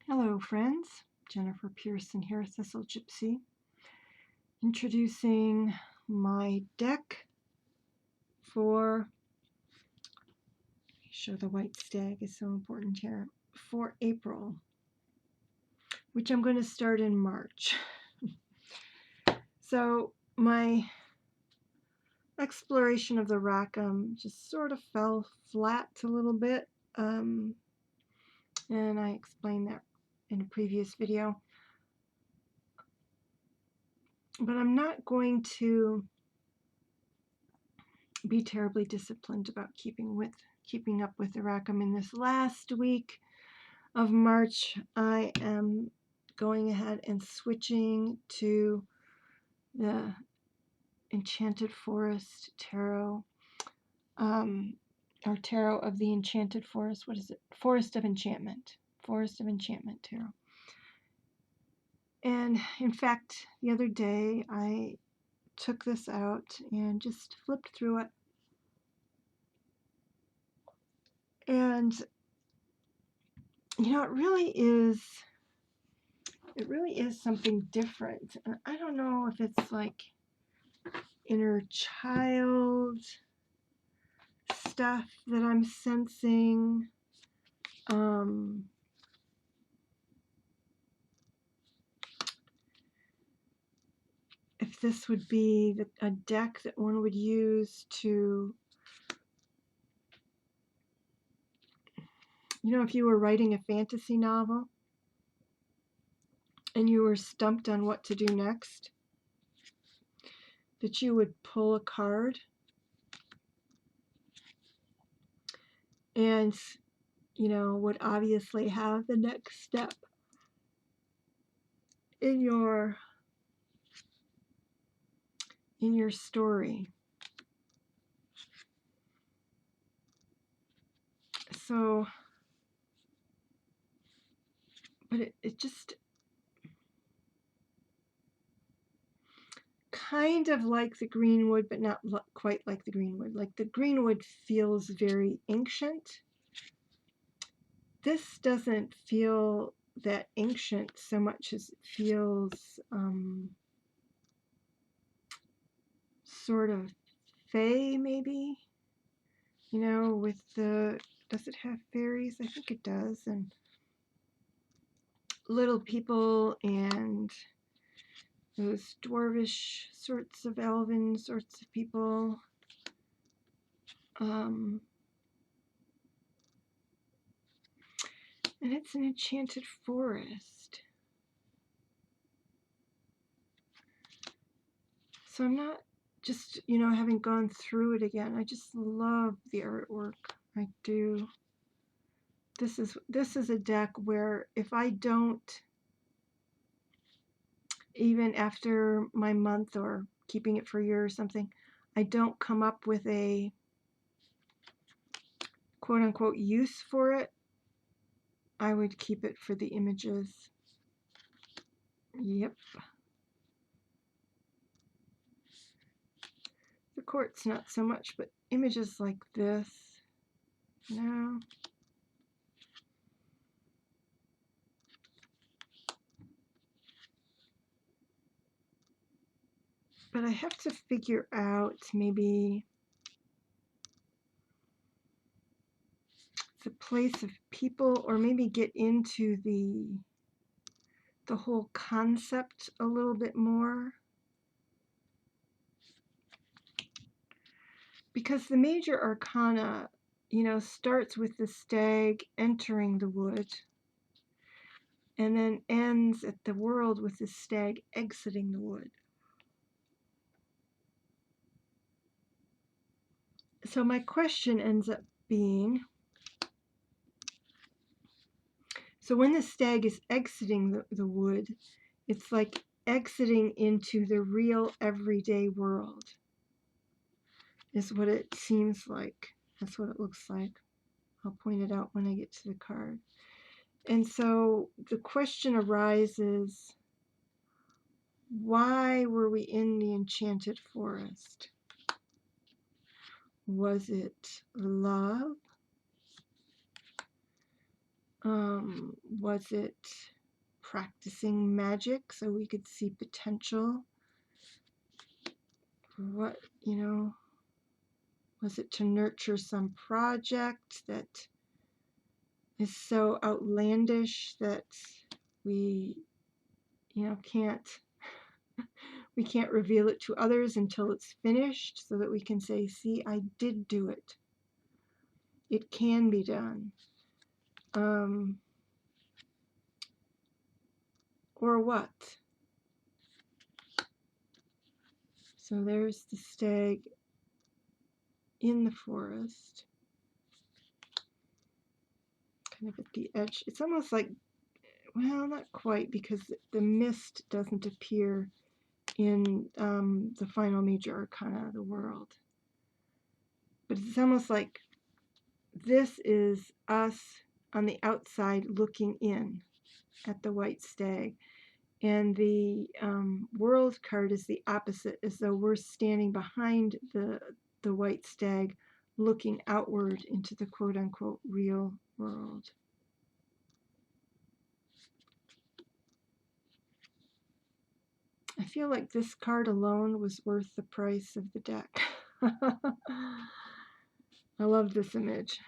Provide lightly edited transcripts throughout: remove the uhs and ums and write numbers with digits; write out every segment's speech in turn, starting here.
Hello friends, Jennifer Pearson here, Thistle Gypsy, introducing my deck for, show the white stag is so important here, for April, which I'm going to start in March. So my exploration of the Rackham just sort of fell flat a little bit, and I explained that in a previous video. But I'm not going to be terribly disciplined about keeping up with the Rackham. In this last week of March, I am going ahead and switching to the Enchanted Forest Tarot, or Tarot of the Enchanted Forest. What is it? Forest of Enchantment. Forest of Enchantment Tarot. And in fact, the other day I took this out and just flipped through it. And you know, it really is something different. I don't know if it's like inner child stuff that I'm sensing. If this would be a deck that one would use to, you know, if you were writing a fantasy novel and you were stumped on what to do next, that you would pull a card and, you know, would obviously have the next step in your story. So, but it just kind of like the greenwood, but not quite like the greenwood. Like the greenwood feels very ancient. This doesn't feel that ancient so much as it feels sort of fey, maybe. You know, with the, does it have fairies? I think it does. And little people and those dwarvish sorts of elven sorts of people. And it's an enchanted forest. So I'm not just, you know, having gone through it again, I just love the artwork. I do. This is a deck where if I don't, even after my month or keeping it for a year or something, I don't come up with a quote-unquote use for it, I would keep it for the images. Yep. The quartz not so much, but images like this, no. But I have to figure out maybe the place of people, or maybe get into the whole concept a little bit more. Because the major arcana, you know, starts with the stag entering the wood and then ends at the world with the stag exiting the wood. So my question ends up being, so when the stag is exiting the wood, it's like exiting into the real everyday world, is what it seems like. That's what it looks like. I'll point it out when I get to the card. And so the question arises, why were we in the enchanted forest? Was it love? Was it practicing magic so we could see potential? What, was it to nurture some project that is so outlandish that we, can't we can't reveal it to others until it's finished so that we can say, see, I did do it. It can be done. Or what? So there's the stag in the forest, kind of at the edge. It's almost like, well, not quite, because the mist doesn't appear in the final major arcana of the world. But it's almost like this is us on the outside looking in at the white stag. And the world card is the opposite, as though we're standing behind the white stag looking outward into the quote-unquote real world. I feel like this card alone was worth the price of the deck. I love this image.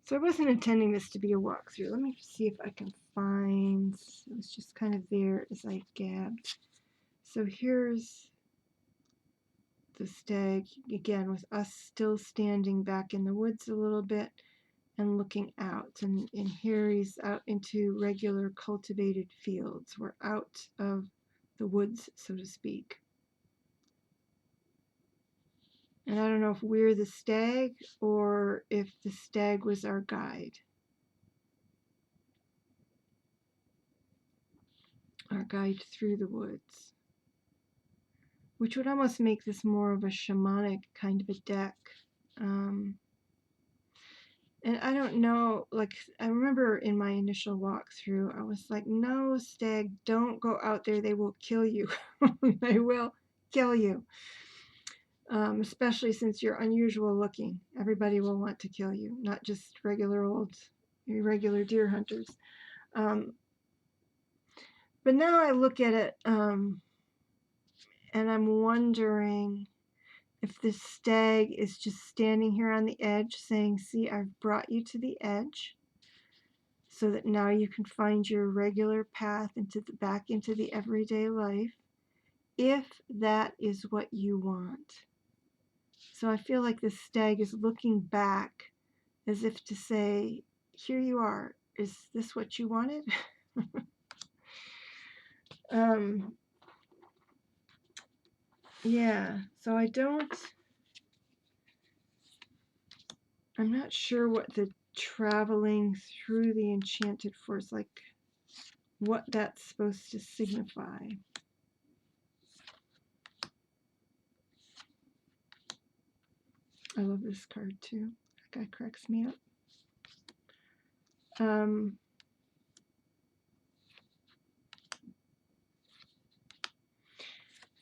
So I wasn't intending this to be a walkthrough. Let me see if I can find, it was just kind of there as I gabbed. So here's the stag, again, with us still standing back in the woods a little bit and looking out. And here he's out into regular cultivated fields. We're out of the woods, so to speak. And I don't know if we're the stag or if the stag was our guide. Our guide through the woods. Which would almost make this more of a shamanic kind of a deck. And I don't know, like, I remember in my initial walkthrough, I was like, no, stag, don't go out there. They will kill you. They will kill you. Especially since you're unusual looking. Everybody will want to kill you, not just irregular deer hunters. But now I look at it, and I'm wondering if this stag is just standing here on the edge saying, see, I've brought you to the edge so that now you can find your regular path back into the everyday life, if that is what you want. So I feel like this stag is looking back as if to say, here you are. Is this what you wanted? Yeah, so I'm not sure what the traveling through the enchanted forest, like what that's supposed to signify. I love this card too. That guy cracks me up.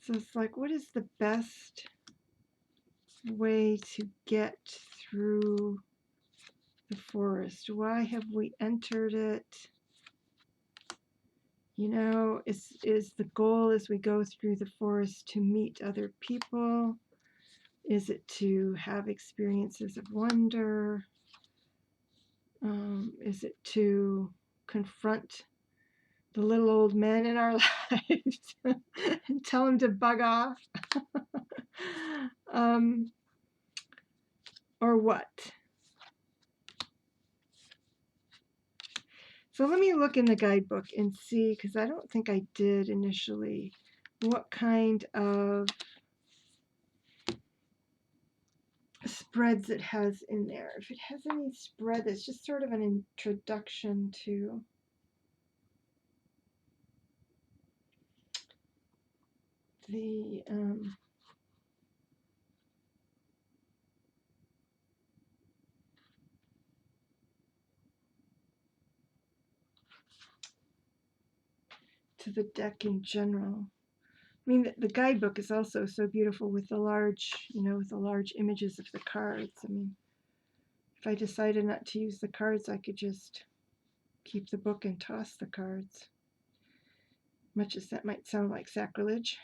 So it's like, what is the best way to get through the forest? Why have we entered it? Is the goal as we go through the forest to meet other people? Is it to have experiences of wonder? Is it to confront the little old men in our lives and tell them to bug off? Or what? So let me look in the guidebook and see, because I don't think I did initially, what kind of spreads it has in there. If it has any spread, it's just sort of an introduction to the to the deck in general. I mean, the guidebook is also so beautiful with the large, with the large images of the cards. I mean, if I decided not to use the cards, I could just keep the book and toss the cards, much as that might sound like sacrilege.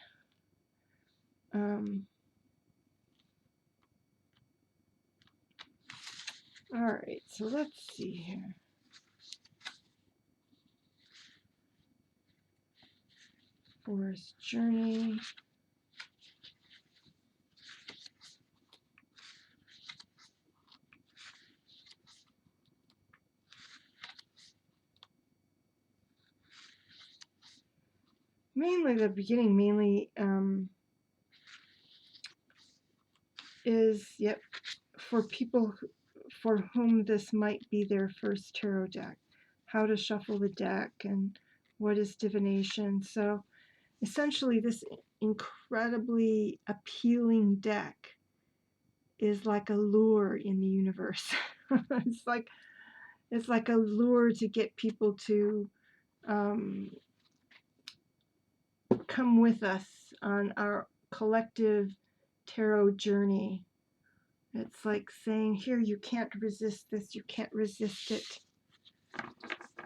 All right, so let's see here. Forest Journey. Mainly the beginning is, yep, for people for whom this might be their first tarot deck, how to shuffle the deck and what is divination. So essentially this incredibly appealing deck is like a lure in the universe. it's like a lure to get people to come with us on our collective tarot journey. It's like saying, here, you can't resist this, you can't resist it.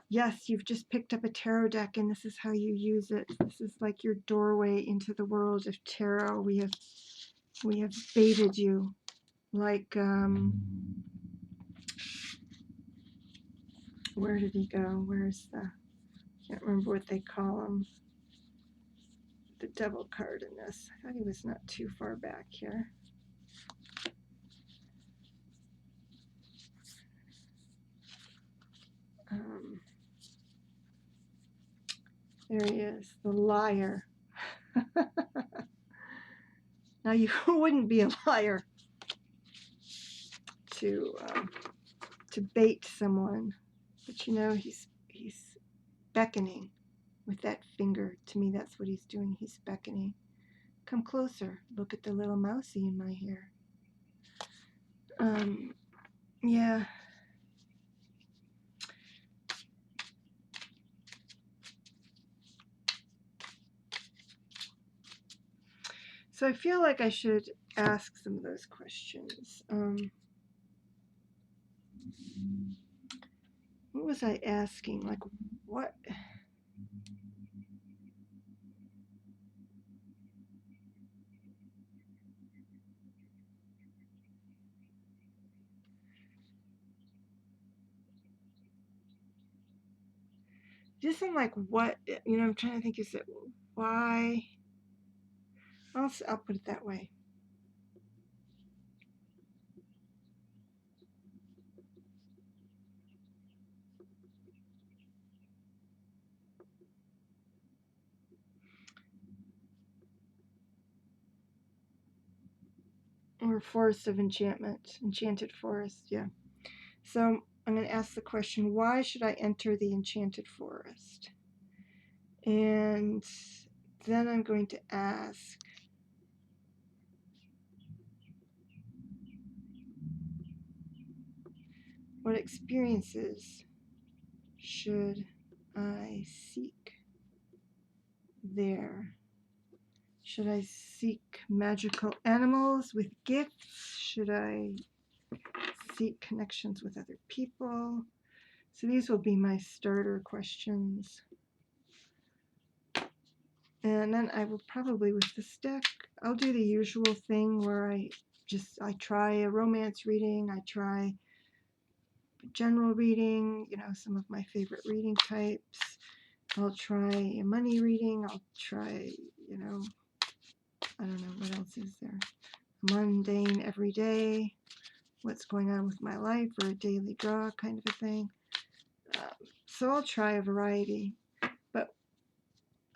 Yes, you've just picked up a tarot deck and this is how you use it. This is like your doorway into the world of tarot. We have baited you like, where did he go? Where's the, can't remember what they call him. The devil card in this. I thought he was not too far back here. There he is, the liar. Now you wouldn't be a liar to bait someone, but he's beckoning with that finger. To me, that's what he's doing. He's beckoning. Come closer. Look at the little mousy in my hair. Yeah. So I feel like I should ask some of those questions. What was I asking? Like, what? Just in like what, I'm trying to think, is it why? I'll put it that way. Or Forest of Enchantment, Enchanted Forest, yeah. So I'm going to ask the question, why should I enter the Enchanted Forest? And then I'm going to ask, what experiences should I seek there? Should I seek magical animals with gifts? Should I seek connections with other people? So these will be my starter questions. And then I will probably, with this deck, I'll do the usual thing where I try a romance reading, I try a general reading, some of my favorite reading types. I'll try a money reading, I'll try, I don't know, what else is there? Mundane, everyday, what's going on with my life, or a daily draw kind of a thing. So I'll try a variety. But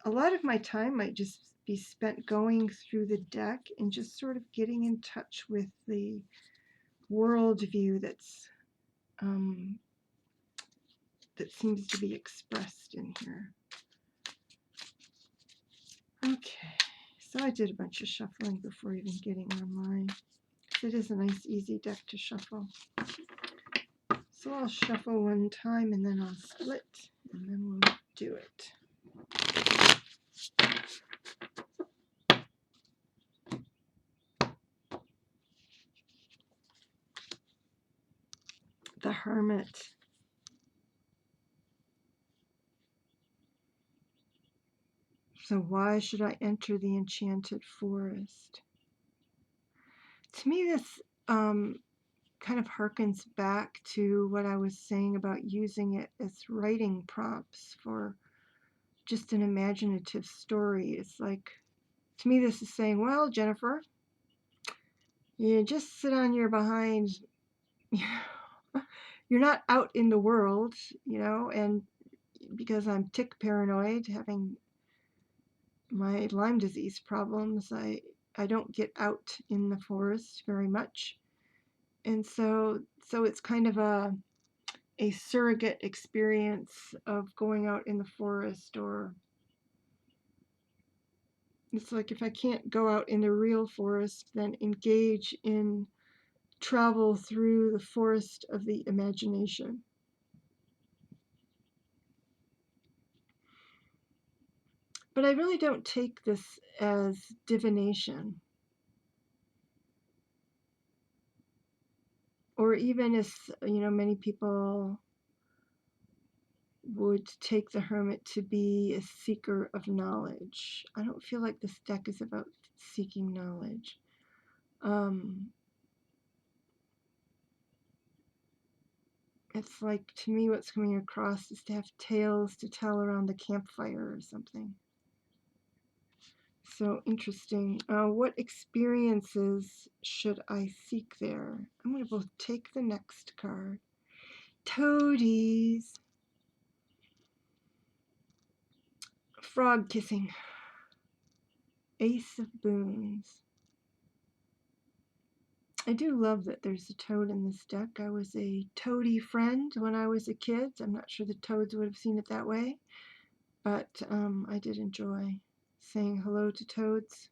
a lot of my time might just be spent going through the deck and just sort of getting in touch with the worldview that seems to be expressed in here. Okay, so I did a bunch of shuffling before even getting online. It is a nice, easy deck to shuffle. So I'll shuffle one time and then I'll split and then we'll do it. hermit. So why should I enter the enchanted forest? To me, this kind of harkens back to what I was saying about using it as writing prompts for just an imaginative story. It's like, to me, this is saying, well, Jennifer, you just sit on your behind. You're not out in the world, and because I'm tick paranoid, having my Lyme disease problems, I don't get out in the forest very much. And so it's kind of a surrogate experience of going out in the forest, or it's like if I can't go out in the real forest, then engage in travel through the forest of the imagination. But I really don't take this as divination, or even as, many people would take the hermit to be a seeker of knowledge. I don't feel like this deck is about seeking knowledge. It's like, to me, what's coming across is to have tales to tell around the campfire or something. So interesting. What experiences should I seek there? I'm going to both take the next card. Toadies. Frog kissing. Ace of Boons. I do love that there's a toad in this deck. I was a toady friend when I was a kid. I'm not sure the toads would have seen it that way, but I did enjoy saying hello to toads.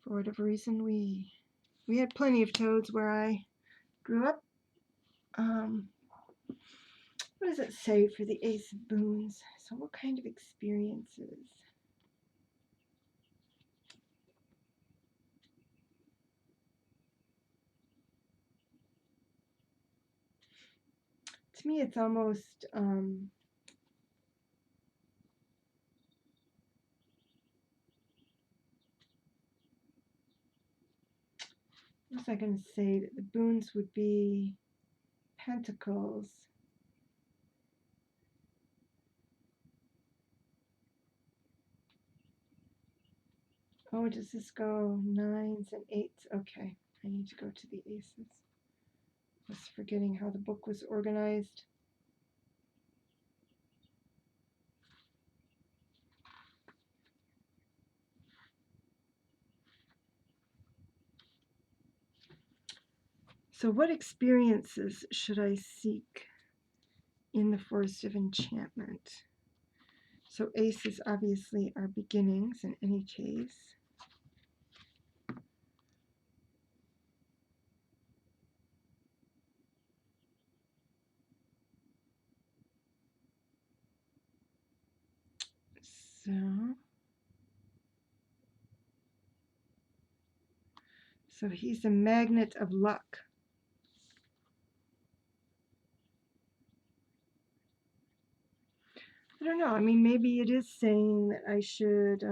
For whatever reason, we had plenty of toads where I grew up. What does it say for the Ace of Boons? So what kind of experiences? To me, it's almost what was I going to say? That the boons would be pentacles. Oh, does this go nines and eights? Okay, I need to go to the aces. I was forgetting how the book was organized. So what experiences should I seek in the Forest of Enchantment? So aces obviously are beginnings in any case. So he's a magnet of luck. I don't know. I mean, maybe it is saying that I should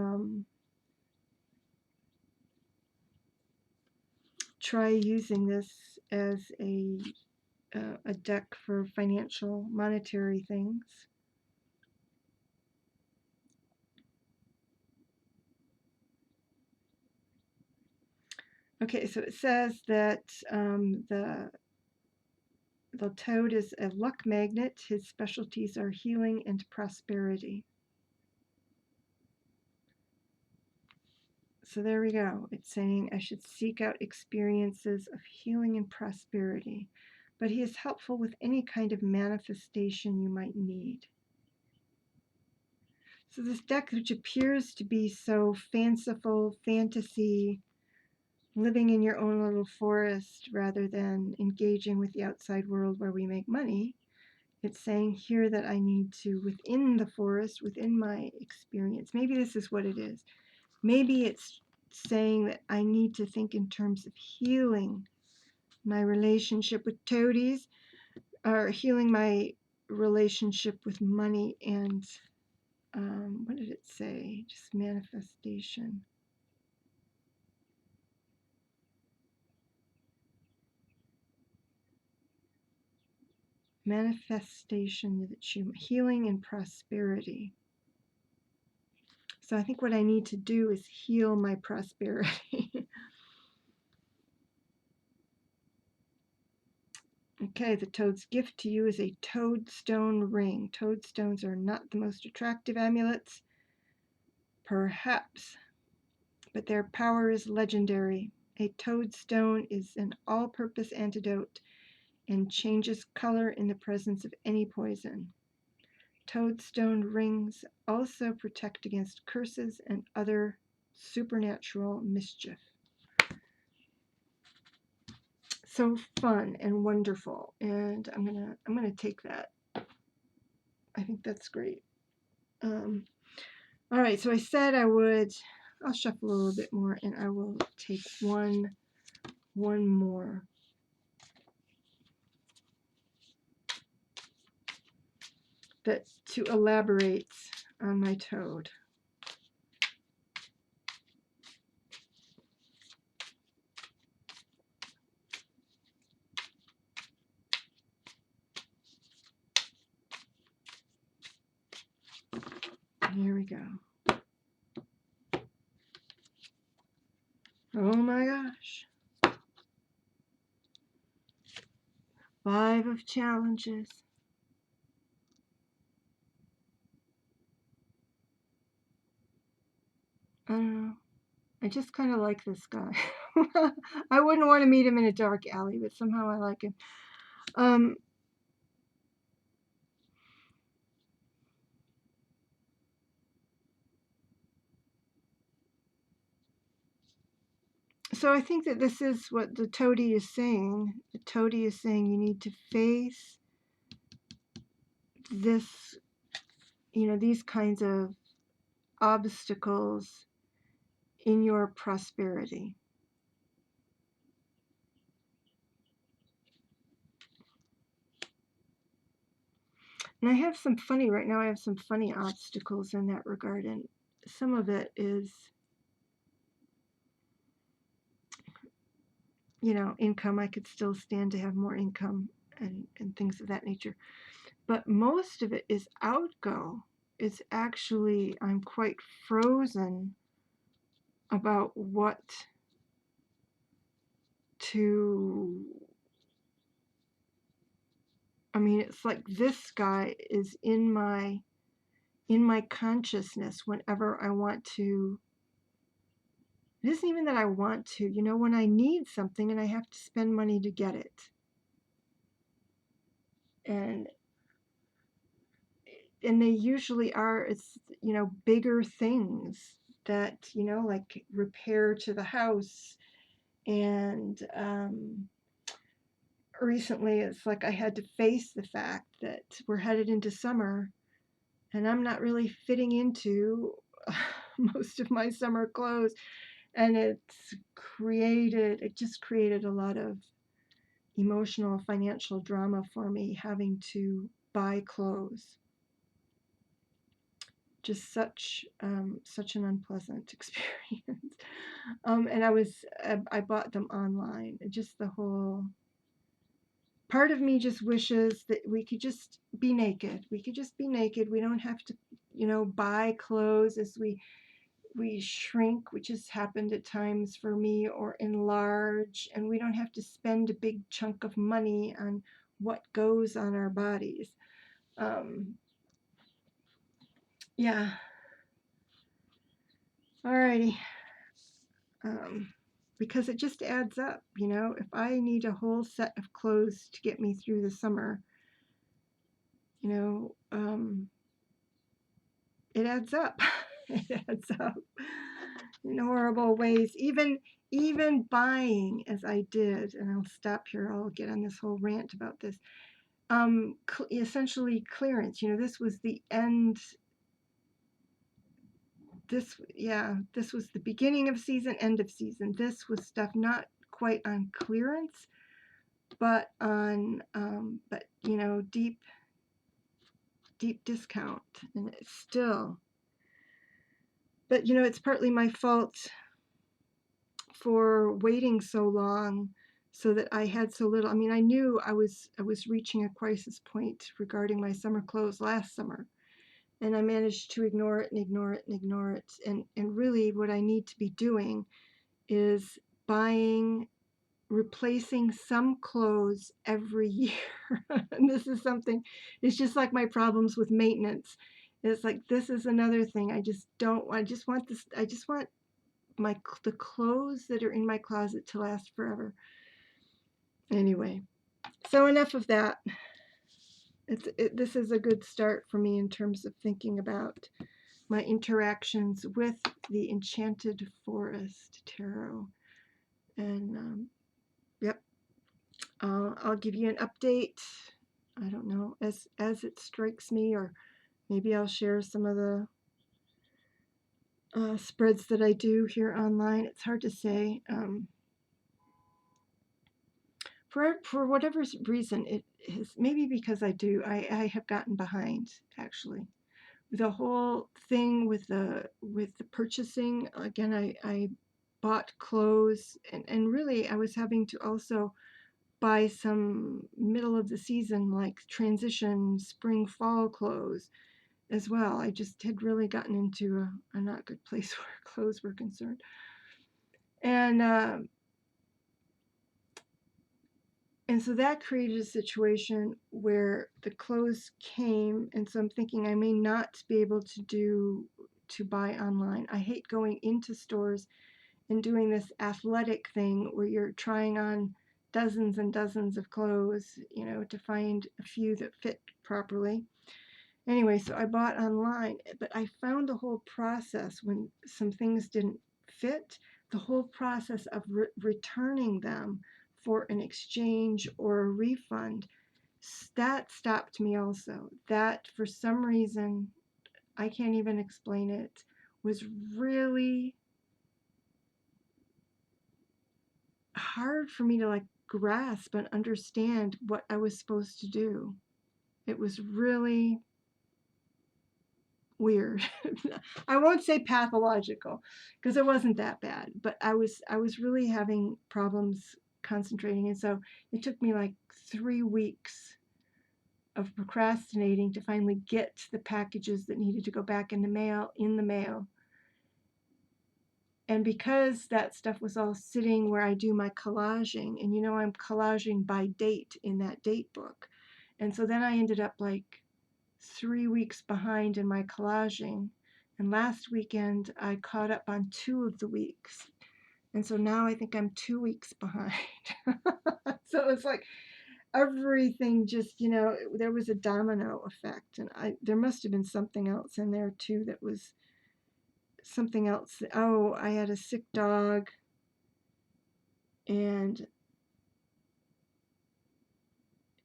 try using this as a deck for financial, monetary things. Okay, so it says that the toad is a luck magnet. His specialties are healing and prosperity. So there we go. It's saying I should seek out experiences of healing and prosperity, but he is helpful with any kind of manifestation you might need. So this deck, which appears to be so fanciful, fantasy, living in your own little forest rather than engaging with the outside world where we make money, it's saying here that I need to, within the forest, within my experience, maybe this is what it is. Maybe it's saying that I need to think in terms of healing my relationship with toadies, or healing my relationship with money and, what did it say? Just manifestation. Manifestation that you healing and prosperity. So I think what I need to do is heal my prosperity. Okay, the toad's gift to you is a toadstone ring. Toadstones are not the most attractive amulets, perhaps, but their power is legendary. A toadstone is an all-purpose antidote and changes color in the presence of any poison. Toadstone rings also protect against curses and other supernatural mischief. So fun and wonderful, and I'm gonna take that. I think that's great. All right, so I said I'll shuffle a little bit more, and I will take one more. That to elaborate on my toad. Here we go. Oh my gosh. 5 of challenges. I don't know. I just kind of like this guy. I wouldn't want to meet him in a dark alley, but somehow I like him. So I think that this is what the toady is saying. The toady is saying you need to face this, these kinds of obstacles in your prosperity. And I have some funny, right now I have some funny obstacles in that regard, and some of it is, income. I could still stand to have more income and things of that nature. But most of it is outgo. It's actually, I'm quite frozen about what to, it's like this guy is in my consciousness whenever I want to. It isn't even that I want to, when I need something and I have to spend money to get it. And they usually are, it's, bigger things that, like repair to the house. And recently it's like I had to face the fact that we're headed into summer and I'm not really fitting into most of my summer clothes. And it just created a lot of emotional, financial drama for me, having to buy clothes. Just such an unpleasant experience. And I bought them online. Just the whole part of me just wishes that we could just be naked. We could just be naked. We don't have to, buy clothes as we shrink, which has happened at times for me, or enlarge, and we don't have to spend a big chunk of money on what goes on our bodies. Yeah. Alrighty. Because it just adds up, if I need a whole set of clothes to get me through the summer, it adds up. It adds up in horrible ways. Even buying, as I did, and I'll stop here. I'll get on this whole rant about this. Essentially clearance. This was the end. This was the beginning of season, end of season. This was stuff not quite on clearance, but on but you know, deep discount, and it's still, but you know, it's partly my fault for waiting so long so that I had so little. I mean, I knew I was reaching a crisis point regarding my summer clothes last summer, and I managed to ignore it and ignore it and ignore it. And really what I need to be doing is buying, replacing some clothes every year. And this is something, it's just like my problems with maintenance. It's like, this is another thing. I just want this, I just want the clothes that are in my closet to last forever. Anyway, so enough of that. This is a good start for me in terms of thinking about my interactions with the Enchanted Forest Tarot. And yep, I'll give you an update. I don't know, as it strikes me, or maybe I'll share some of the spreads that I do here online. It's hard to say. For whatever reason, it is maybe because I have gotten behind, actually. The whole thing with the purchasing, again, I bought clothes, and really I was having to also buy some middle of the season, like transition spring fall clothes as well. I just had really gotten into a not good place where clothes were concerned. And so that created a situation where the clothes came, and so I'm thinking I may not be able to buy online. I hate going into stores and doing this athletic thing where you're trying on dozens and dozens of clothes, you know, to find a few that fit properly. Anyway, so I bought online, but I found the whole process, when some things didn't fit, the whole process of returning them for an exchange or a refund, that stopped me also. That, for some reason, I can't even explain it, was really hard for me to like grasp and understand what I was supposed to do. It was really weird. I won't say pathological, because it wasn't that bad, but I was really having problems concentrating, and so it took me like 3 weeks of procrastinating to finally get the packages that needed to go back in the mail. And because that stuff was all sitting where I do my collaging, and you know, I'm collaging by date in that date book, and so then I ended up like 3 weeks behind in my collaging. And last weekend, I caught up on 2 of the weeks. And so now I think I'm 2 weeks behind. So it's like everything just, you know, there was a domino effect. And there must have been something else in there too that was something else. Oh, I had a sick dog. And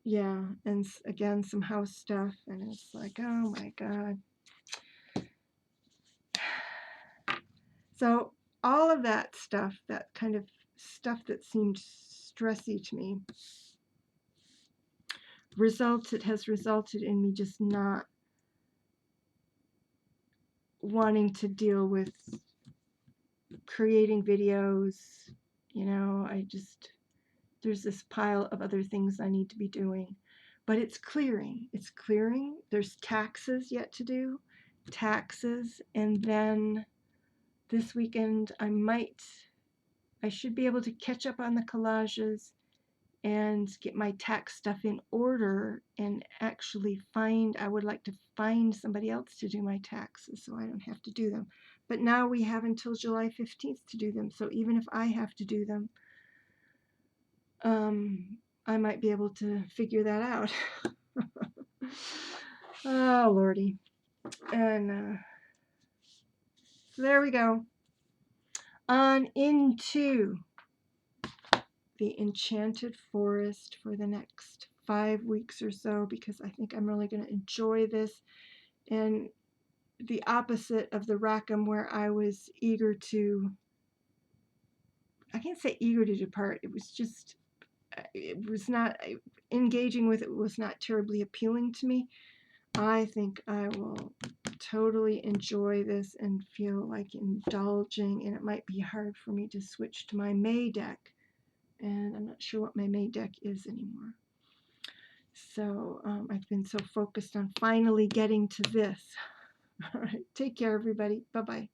yeah, and again, some house stuff. And it's like, oh my God. So all of that stuff, that kind of stuff that seemed stressy to me, has resulted in me just not wanting to deal with creating videos. You know, there's this pile of other things I need to be doing. But it's clearing. It's clearing. There's taxes yet to do. Taxes. And then this weekend I should be able to catch up on the collages and get my tax stuff in order, and actually I would like to find somebody else to do my taxes so I don't have to do them. But now we have until July 15th to do them. So even if I have to do them, I might be able to figure that out. Oh, Lordy. And so there we go. On into the Enchanted Forest for the next 5 weeks or so, because I think I'm really going to enjoy this. And the opposite of the Rackham, where I was I can't say eager to depart. It was just, it was not, engaging with it was not terribly appealing to me. I think I will totally enjoy this and feel like indulging, and it might be hard for me to switch to my May deck, and I'm not sure what my May deck is anymore. So I've been so focused on finally getting to this. All right, take care, everybody. Bye-bye.